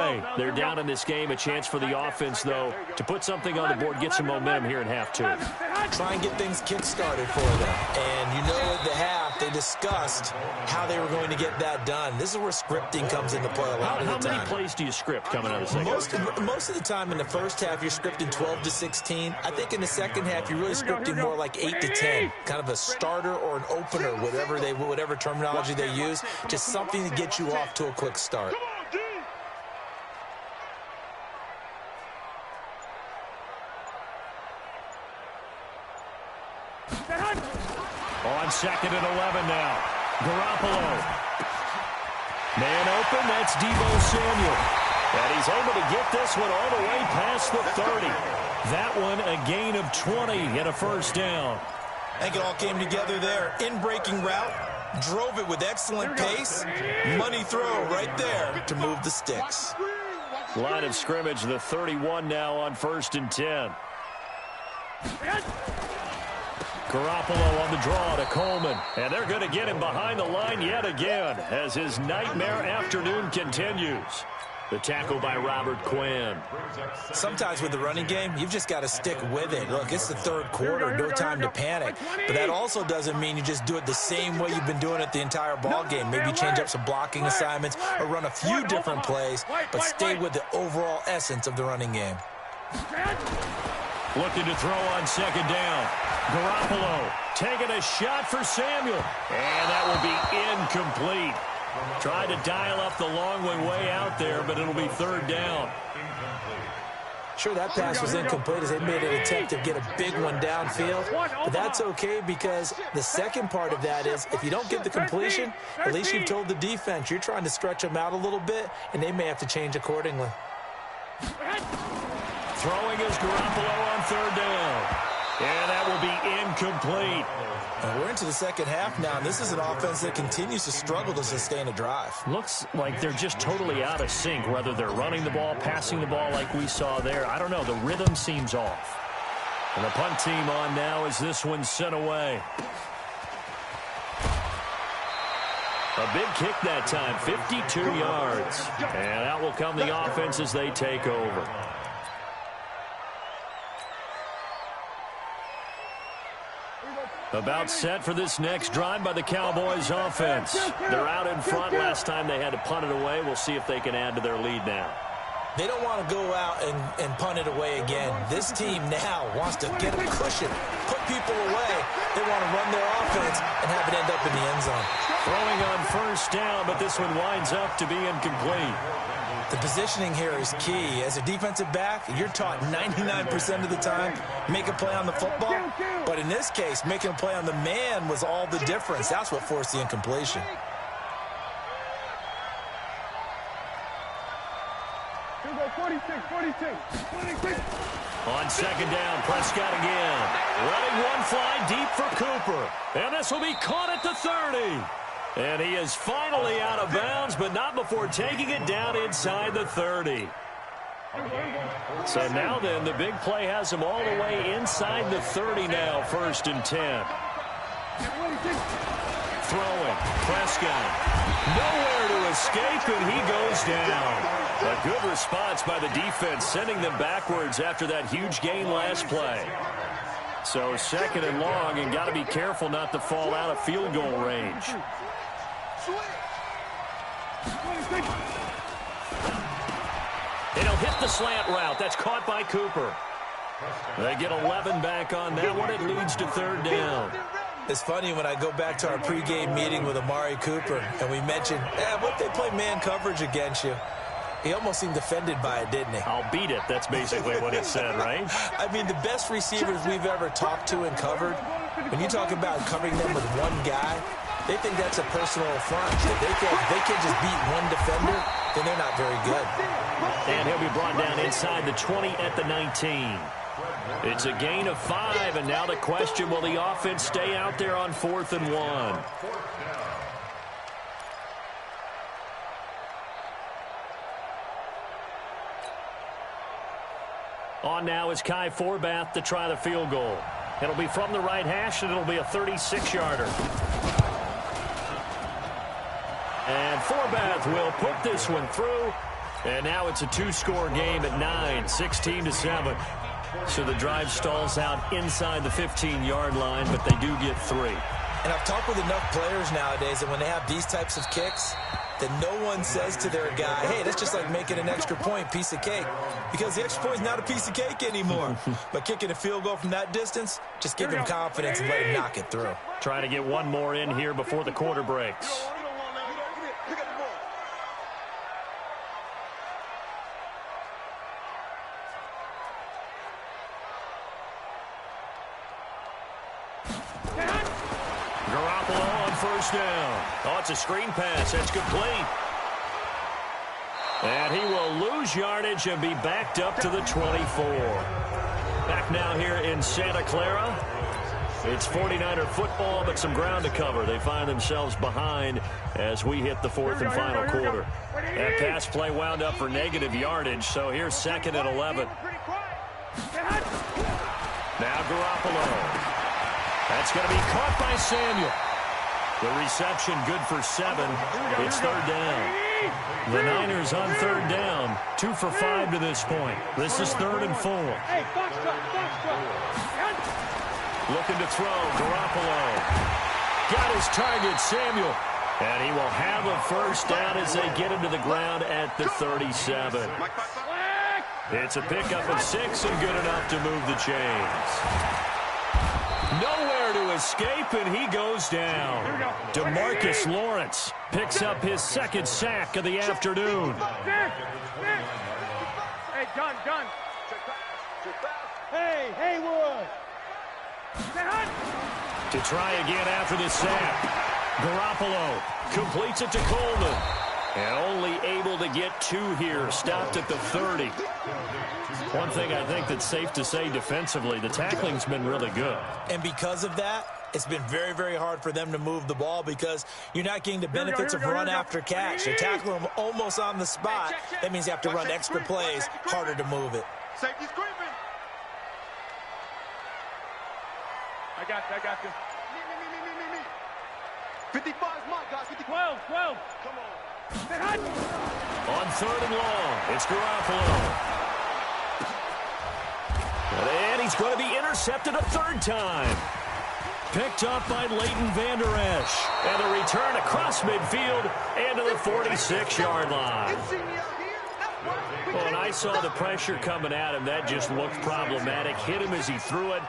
play. They're down in this game. A chance for the offense, though, to put something on the board, get some momentum here in half two. Try and get things kick-started for them. And you know at the half, they discussed how they were going to get that done. This is where scripting comes into play a lot of the time. How many plays do you script coming out of the second? Most of the time in the first half, you're scripting 12 to 16. I think in the second half, you're really scripting more like 8 to 10. Kind of a starter or an opener, whatever terminology they use. Just something to get you off to a quick start. On 2nd and 11 now. Garoppolo. Man open, that's Deebo Samuel. And he's able to get this one all the way past the 30. That one a gain of 20 and a first down. I think it all came together there. In-breaking route, drove it with excellent pace. Money throw right there to move the sticks. Line of scrimmage, the 31 now on 1st and 10. Garoppolo on the draw to Coleman. And they're going to get him behind the line yet again as his nightmare afternoon continues. The tackle by Robert Quinn. Sometimes with the running game, you've just got to stick with it. Look, it's the third quarter, no time to panic. But that also doesn't mean you just do it the same way you've been doing it the entire ball game. Maybe change up some blocking assignments or run a few different plays, but stay with the overall essence of the running game. Looking to throw on 2nd down. Garoppolo taking a shot for Samuel. And that will be incomplete. Tried to dial up the long one way out there, but it'll be 3rd down. Sure, that pass was incomplete as they made an attempt to get a big one downfield. But that's okay because the second part of that is if you don't get the completion, at least you've told the defense you're trying to stretch them out a little bit, and they may have to change accordingly. Throwing is Garoppolo on 3rd down. And that will be incomplete. And we're into the second half now, and this is an offense that continues to struggle to sustain a drive. Looks like they're just totally out of sync, whether they're running the ball, passing the ball like we saw there. I don't know. The rhythm seems off. And the punt team on now as this one's sent away. A big kick that time, 52 yards. And out will come the offense as they take over. About set for this next drive by the Cowboys offense. They're out in front. Last time they had to punt it away. We'll see if they can add to their lead now. They don't want to go out and punt it away again. This team now wants to get a cushion, put people away. They want to run their offense and have it end up in the end zone. Throwing on 1st down, but this one winds up to be incomplete. The positioning here is key. As a defensive back, you're taught 99% of the time, make a play on the football. But in this case, making a play on the man was all the difference. That's what forced the incompletion. On 2nd down, Prescott again. Letting one fly deep for Cooper. And this will be caught at the 30. And he is finally out of bounds, but not before taking it down inside the 30. So now then, the big play has him all the way inside the 30 now, 1st and 10. Throwing, Prescott. Nowhere to escape, and he goes down. A good response by the defense, sending them backwards after that huge gain last play. So 2nd and long, and got to be careful not to fall out of field goal range. It'll hit the slant route. That's caught by Cooper. They get 11 back on that one. It leads to 3rd down. It's funny when I go back to our pregame meeting with Amari Cooper, and we mentioned, what if they play man coverage against you? He almost seemed offended by it, didn't he? I'll beat it. That's basically what he said, right? I mean, the best receivers we've ever talked to and covered, when you talk about covering them with one guy, they think that's a personal affront. If they can't just beat one defender, then they're not very good. And he'll be brought down inside the 20 at the 19. It's a gain of 5, and now the question, will the offense stay out there on 4th and 1? On now is Kai Forbath to try the field goal. It'll be from the right hash, and it'll be a 36-yarder. And Forbath will put this one through And now it's a two-score game at 9, 16-7. So the drive stalls out inside the 15-yard line, but they do get 3. And I've talked with enough players nowadays that when they have these types of kicks, that no one says to their guy, hey, that's just like making an extra point, piece of cake. Because the extra point is not a piece of cake anymore. But kicking a field goal from that distance, just give him confidence and let him knock it through. Trying to get one more in here before the quarter breaks. First down. Oh, it's a screen pass. That's complete. And he will lose yardage and be backed up to the 24. Back now here in Santa Clara. It's 49er football, but some ground to cover. They find themselves behind as we hit the fourth and final quarter. That pass play wound up for negative yardage, so here's 2nd and 11. Now Garoppolo. That's going to be caught by Samuel. The reception good for 7. It's 3rd down. The Niners on 3rd down. 2 for 5 to this point. This is 3rd and 4. Looking to throw. Garoppolo. Got his target, Samuel. And he will have a first down as they get into the ground at the 37. It's a pickup of 6 and good enough to move the chains. Nowhere to escape, and he goes down. DeMarcus Lawrence picks up his 2nd sack of the afternoon. Hey, John. Hey, Haywood. To try again after the sack. Garoppolo completes it to Coleman. And only able to get 2 here. Stopped at the 30. One thing I think that's safe to say defensively, the tackling's been really good. And because of that, it's been very, very hard for them to move the ball because you're not getting the benefits of run after catch. You tackle them almost on the spot. That means you have to run extra plays, harder to move it. Safety screaming. I got you. Me. 55 is mine, guys. 12. Come on. On 3rd and long, it's Garoppolo. And he's going to be intercepted a 3rd time. Picked up by Leighton Vander Esch. And a return across midfield and to the 46-yard line. Well, and I saw the pressure coming at him. That just looked problematic. Hit him as he threw it,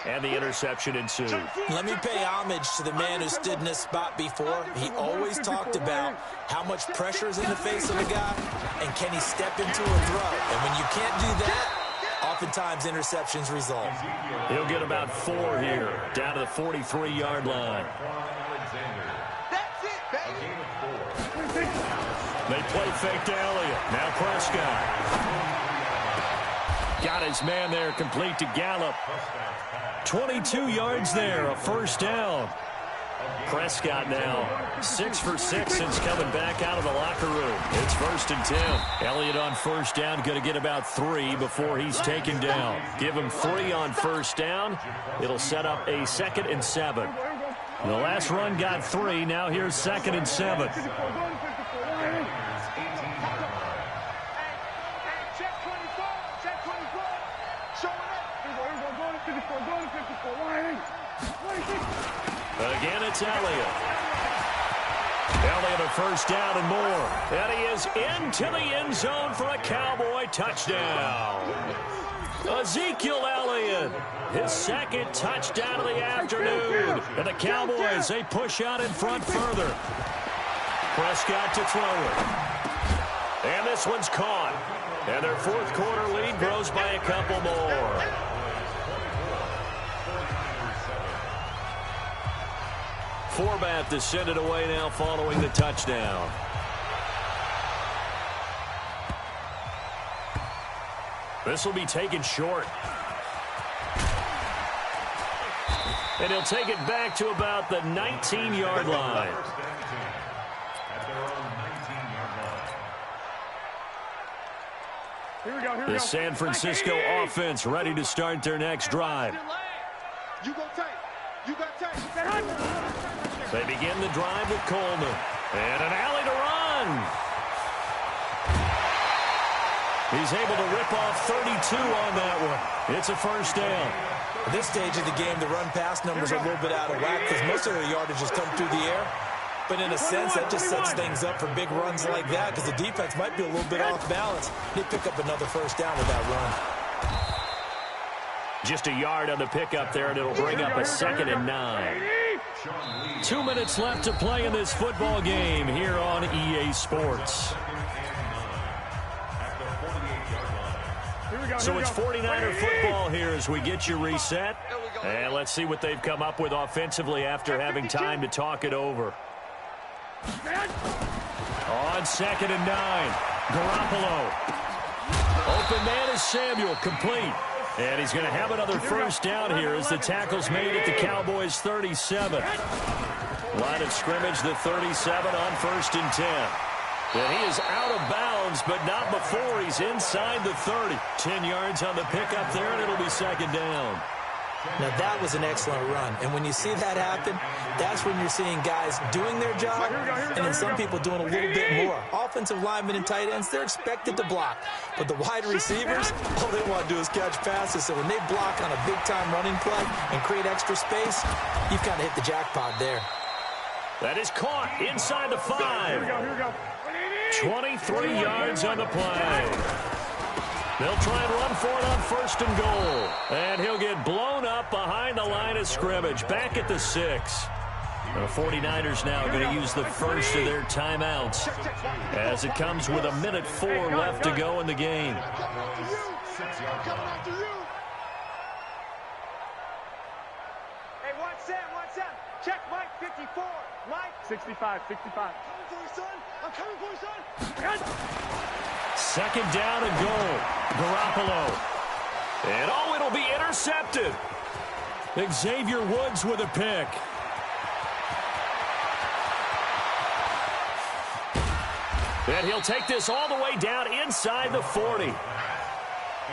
and the interception ensued. Let me pay homage to the man who stood in this spot before. He always talked about how much pressure is in the face of a guy, and can he step into a throw. And when you can't do that, oftentimes interceptions result. He'll get about 4 here, down to the 43-yard line. That's it, baby. They play fake to Elliott. Now Prescott. Got his man there, complete to Gallup. 22 yards there, a first down. Prescott now 6 for 6 since coming back out of the locker room. It's 1st and 10. Elliott on first down, going to get about 3 before he's taken down. Give him 3 on first down. It'll set up a 2nd and 7. The last run got 3. Now here's 2nd and 7. Again, it's Elliott. Elliott a first down and more. And he is into the end zone for a Cowboy touchdown. Ezekiel Elliott, his 2nd touchdown of the afternoon. And the Cowboys, they push out in front further. Prescott to throw it. And this one's caught. And their 4th quarter lead grows by a couple more. Forbath to send it away now following the touchdown. This will be taken short. And he'll take it back to about the 19-yard line. Here we go. The San Francisco offense ready to start their next drive. You go take. They begin the drive with Coleman. And an alley to run. He's able to rip off 32 on that one. It's a first down. At this stage of the game, the run-pass numbers are a little bit out of whack because most of their yardage has come through the air. But in a sense, that just sets things up for big runs like that because the defense might be a little bit off balance. They pick up another first down with that run. Just a yard on the pickup there, and it'll bring up a 2nd and 9. 2 minutes left to play in this football game here on EA Sports. So it's 49er football here as we get you reset. And let's see what they've come up with offensively after having time to talk it over. On 2nd and 9, Garoppolo. Open man is Samuel, complete. And he's going to have another first down here as the tackle's made at the Cowboys' 37. Line of scrimmage, the 37 on 1st and 10. And he is out of bounds, but not before he's inside the 30. 10 yards on the pickup there, and it'll be 2nd down. Now, that was an excellent run. And when you see that happen, that's when you're seeing guys doing their job and then some people doing a little bit more. Offensive linemen and tight ends, they're expected to block. But the wide receivers, all they want to do is catch passes. So when they block on a big-time running play and create extra space, you've kind of hit the jackpot there. That is caught inside the 5. 23 yards on the play. They'll try and run for it on 1st and goal. And he'll get blown up behind the line of scrimmage. Back at the 6. The 49ers now going to use the first of their timeouts as it comes with 1:04 left to go in the game. Hey, watch Sam. Check Mike 54. Mike 65. I'm coming for you, son. I'm coming for you, son. 2nd down and goal. Garoppolo. And it'll be intercepted. Xavier Woods with a pick. And he'll take this all the way down inside the 40.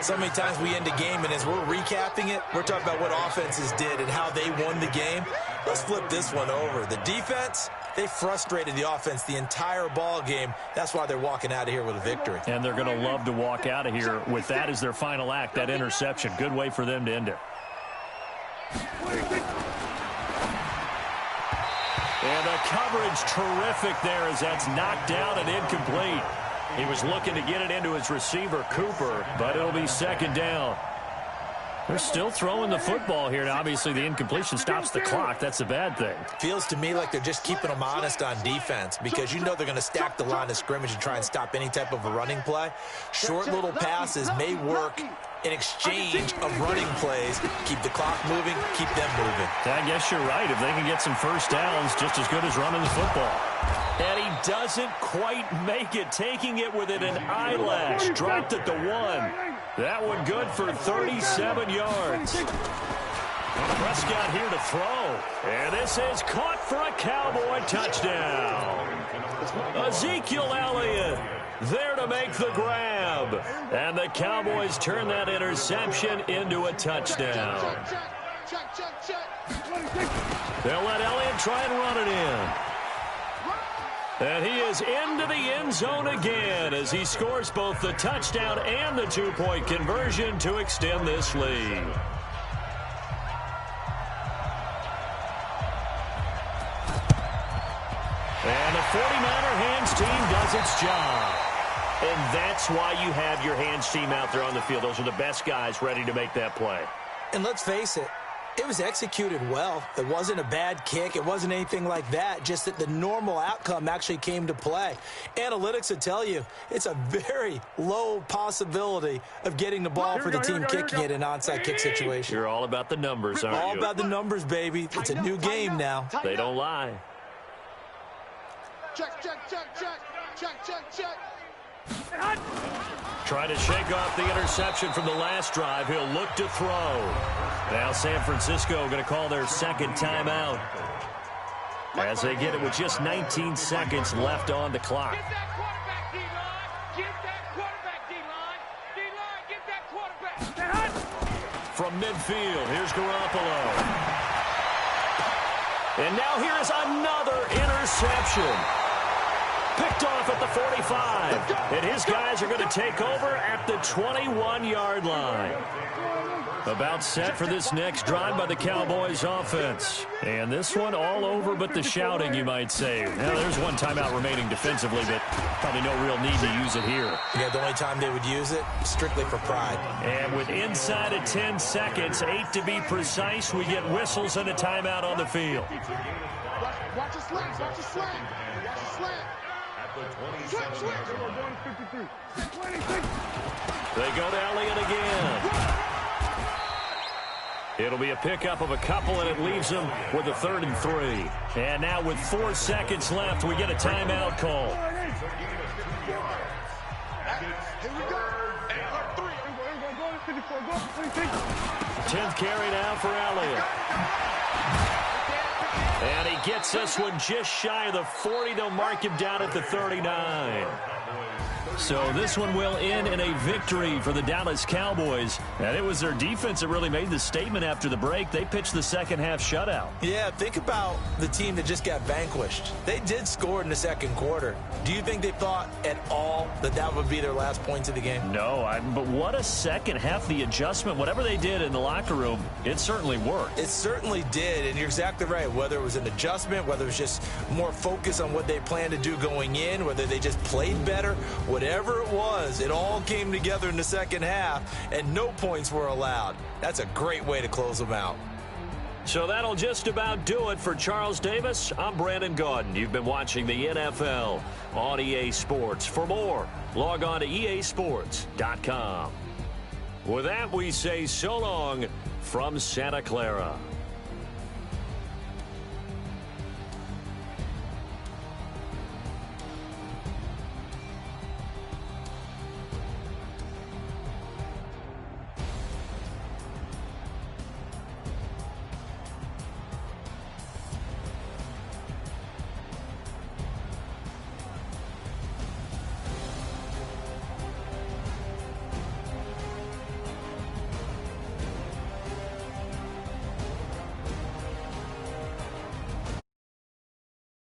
So many times we end a game, and as we're recapping it, we're talking about what offenses did and how they won the game. Let's flip this one over. The defense, they frustrated the offense the entire ball game. That's why they're walking out of here with a victory. And they're going to love to walk out of here with that as their final act, that interception. Good way for them to end it. And the coverage terrific there as that's knocked down and incomplete. He was looking to get it into his receiver, Cooper, but it'll be 2nd down. They're still throwing the football here. Now, obviously, the incompletion stops the clock. That's a bad thing. Feels to me like they're just keeping them honest on defense because you know they're going to stack the line of scrimmage and try and stop any type of a running play. Short little passes may work in exchange of running plays. Keep the clock moving, keep them moving. I guess you're right. If they can get some first downs, just as good as running the football. And he doesn't quite make it, taking it within an eyelash. Dropped at the 1. That one good for 37 yards. Prescott here to throw. And this is caught for a Cowboy touchdown. Ezekiel Elliott there to make the grab. And the Cowboys turn that interception into a touchdown. They'll let Elliott try and run it in. And he is into the end zone again as he scores both the touchdown and the 2-point conversion to extend this lead. And the 49er hands team does its job. And that's why you have your hands team out there on the field. Those are the best guys ready to make that play. And let's face it, it was executed well. It wasn't a bad kick. It wasn't anything like that. Just that the normal outcome actually came to play. Analytics will tell you it's a very low possibility of getting the ball for the team kicking it in an onside kick situation. You're all about the numbers, aren't you? All about the numbers, baby. It's a new game now. They don't lie. Check. Trying to shake off the interception from the last drive. He'll look to throw. Now San Francisco going to call their 2nd timeout as they get it with just 19 seconds left on the clock. Get that quarterback, D-line. Get that quarterback, D-line. D-line, get that quarterback. From midfield, here's Garoppolo. And now here is another interception. picked off at the 45. And his guys are going to take over at the 21-yard line. About set for this next drive by the Cowboys offense. And this one all over but the shouting, you might say. Now, there's one timeout remaining defensively, but probably no real need to use it here. Yeah, the only time they would use it, strictly for pride. And with inside of 10 seconds, 8 to be precise, we get whistles and a timeout on the field. Watch a slant. Watch a slant. Watch a slant. They go to Elliott again. It'll be a pickup of a couple, and it leaves them with a 3rd and 3. And now with 4 seconds left, we get a timeout call. Here we go. 10th carry now for Elliott. And he gets this one just shy of the 40. They'll mark him down at the 39. So this one will end in a victory for the Dallas Cowboys. And it was their defense that really made the statement after the break. They pitched the second-half shutout. Yeah, think about the team that just got vanquished. They did score in the second quarter. Do you think they thought at all that that would be their last points of the game? No, but what a second half. The adjustment, whatever they did in the locker room, it certainly worked. It certainly did, and you're exactly right. Whether it was an adjustment, whether it was just more focus on what they planned to do going in, whether they just played better, whatever it was, it all came together in the second half, and no points were allowed. That's a great way to close them out. So that'll just about do it for Charles Davis. I'm Brandon Gaudin. You've been watching the NFL on EA Sports. For more, log on to easports.com. With that, we say so long from Santa Clara.